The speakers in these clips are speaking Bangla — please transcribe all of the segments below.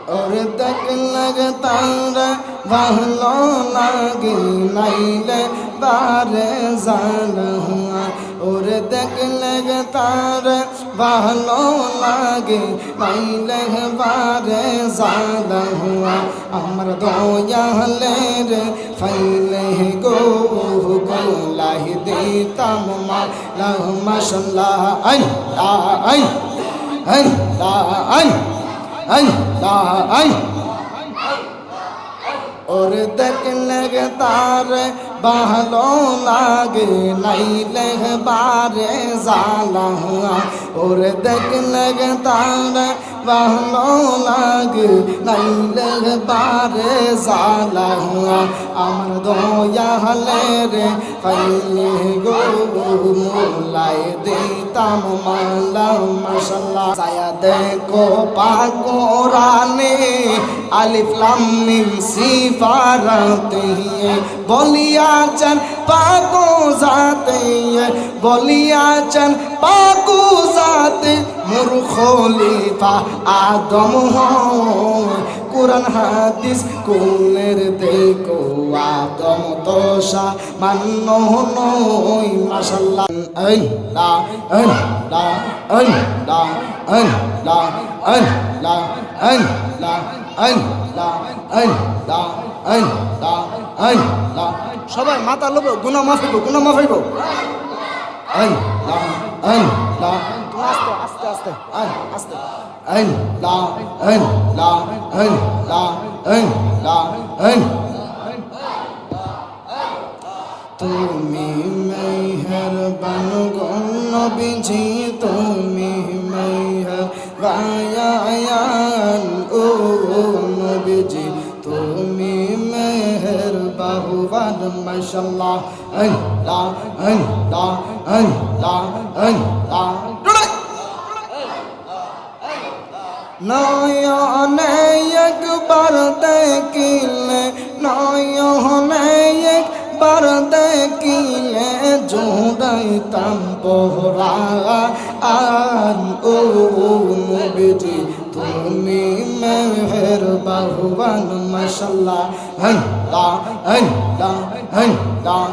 और देखले तारा ভালো লাগে নাইলে বারে জানা ওরে দেখলে তার ভালো লাগে নাইলে বারে জানা আমার দয়ালে রে ফাইলে গো গোলাই দিতাম মালা মাশাল্লাহ আল্লাহ আল্লাহ আল্লাহ আল্লাহ और देखले तार ভালো লাগে নাইলে বারে জালা और देखले तार ভালো লাগে নাইলে বারে জালা আমার দয়ালে রে পাইলে গো মোলাই দিতাম মালা মাশাল্লাহ ছায়া দেখো পাক কোরআনে আলিফ লাম মিম সিফারাতে বলিয়াছেন পাকো জাতে বলিয়াছেন পাকো জাতে মোর খলিফা আদম কোরআন হাদিস কোলের দেখো আদম তোষা মান্য নই মাশাল্লাহ আল্লাহ আল্লাহ আল্লাহ আল্লাহ আল্লাহ আল্লাহ আল্লাহ আল্লাহ আল্লাহ আল্লাহ সবাই মাথা লব গুনাহ মাফ হইব আল্লাহ আল্লাহ আস্তে আস্তে আস্তে আস্তে আল্লাহ আল্লাহ আল্লাহ আল্লাহ তুমি মেহেরবান গো নবীজি তুমি মেহেরবান ও নবীজি তুমি মেহেরবান মাশাআল্লাহ আল্লাহ আল্লাহ আল্লাহ আল্লাহ নয়নে একবার দেখিলে নয়নে একবার দেখিলে জোড়াইতাম পোহরা আর ও নবীজি তুমি মেহেরবান মাশাআল্লাহ আল্লাহ আল্লাহ আল্লাহ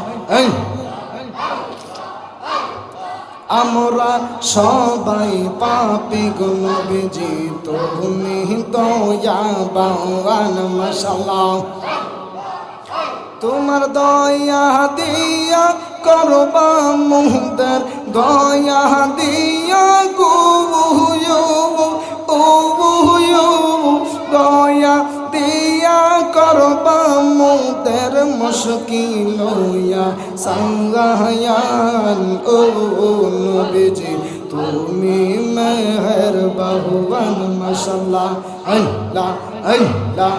আমরা সবাই পাপী গো নবীজি তুমি দয়াবান মাশাআল্লাহ তোমার দয়া দিয়া করবা মুহতার দয়া দিয়া গো দয়া দিয়া করবা মুহতার মুশকিল ইয়া সংগায়ান ও নবীজি তুমি মেহেরবান মাশাআল্লাহ আল্লাহ আল্লাহ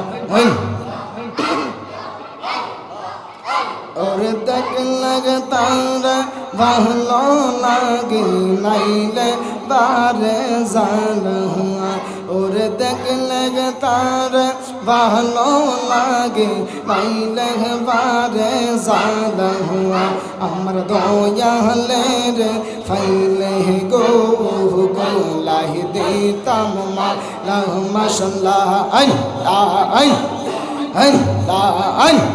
और देखले तारा ভালো লাগে নাইলে বারে জানা और देखले तारा ভালো লাগে নাইলে বারে জানা আমার দয়ালে রে ফাইলে গো গোলাই দিতাম মালা মাশাআল্লাহ আল্লাহ আল্লাহ আল্লাহ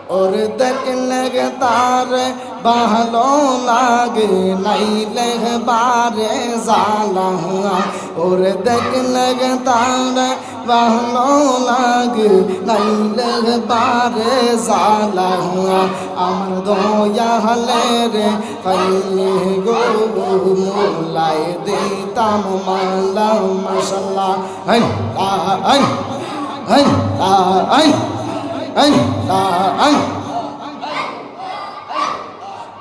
और देखले तार ভালো লাগে নাইলে বারে জালা और देखले तार ভালো লাগে নাইলে বারে জালা আমার দয়ালে রে পাইলে গো মোলাই দিতাম মালা মাশাআল্লাহ আল্লাহ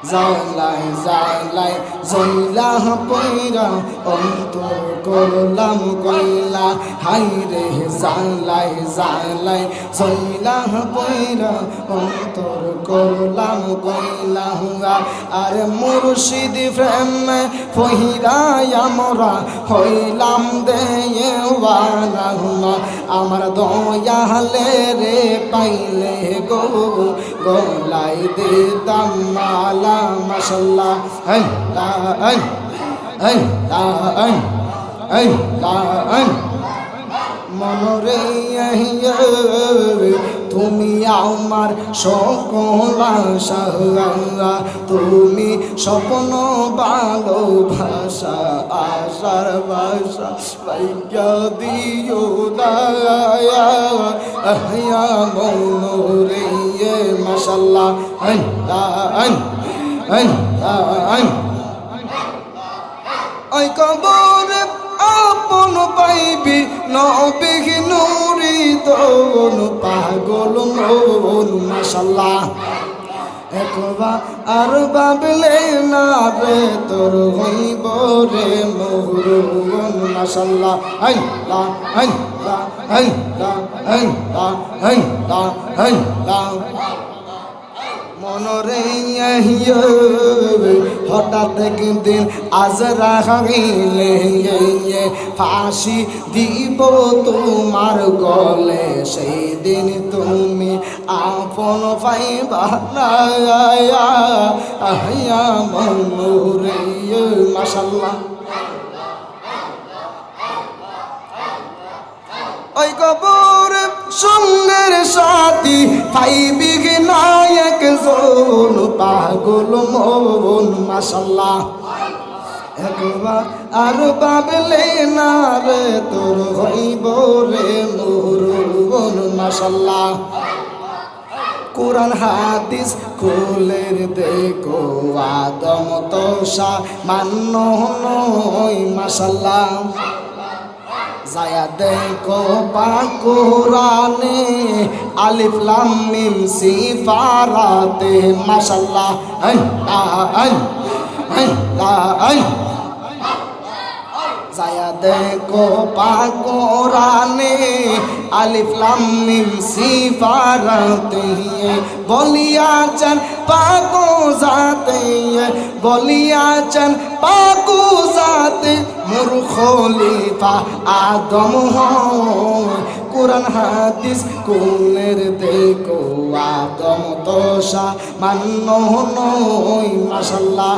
জালাই জালাই জইলা পয়রা অন্তর করলাম কইলা হাই রে জালাই জালাই জইলা পয়রা অন্তর করলাম কইলা আর মুর্শিদ প্রেম পহিরা আমরা হইলাম দেওয়ানা আমার দয়ালে রে পাইলে গো গোলাই দিতাম মালা মাশাআল্লাহ আল্লাহ আল্লাহ মনরে তুমি আমার সকল আশা, তুমি স্বপ্ন ভালোবাসা, আশার ভাষা পাইয়া দিও দায়া মনরে মাশাল্লাহ। ওই কবর আপন পাইবি নবী নূরি দোন পাগল মন মাশাল্লাহ। একবার আর ভাবলে না রে তোর হইব রে মরুন মাশাল্লাহ। আল্লাহ আল্লাহ আল্লাহ আল্লাহ আল্লাহ আল্লাহ মনরে হঠাৎ একদিন আজরাইলে ফাঁসি দিব তোমার গলে, সেই দিন তুমি আপন পাইবা না মনরে মাশাল্লাহ। ওই কবর সঙ্গের সাথী পাইবি নায়ক জন পাগল মন মাশাল্লাহ। একবার আর ভাবলে না রে তোর হইব রে মরুন মাশাল্লাহ। কুরআন হাদিস খুলের দেখো আদম তোষা মান্য নয় মাশাল্লাহ। যায়া দেখো পাক কুরআনে আলিফ লাম মিম সিফারাতে মাশাল্লাহ। যায়া দেখো পাক কুরআনে আলিফ লাম মিম সিফারাতে বলিয়াছেন পাক জাতে, বলিয়াছেন পাক জাতে মোর খলিফা আদম হয়। কুরআন হাদিস কোনের দেখো আদম তোষা মান্য নয় মাশাল্লাহ।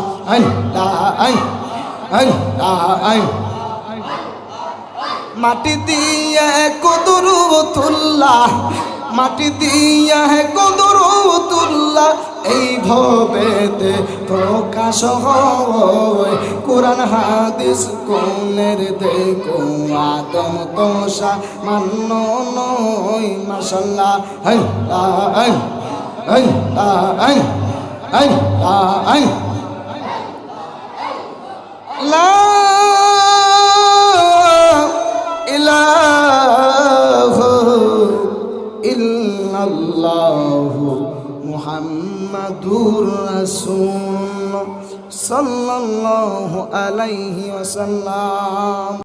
মাটি দিয়া কুদরতুল্লাহ, মাটি দিয়া কুদরতুল্লাহ এই ভবেতে প্রকাশ হয়। কুরআন হাদিস কোনের দেখো আদম তোষা মান্য নয় মাশাল্লাহ। লা ইলাহা ইল্লাল্লাহু মুহাম্মাদুর রাসূলুল্লাহ সাল্লাল্লাহু আলাইহি ওয়াসাল্লাম।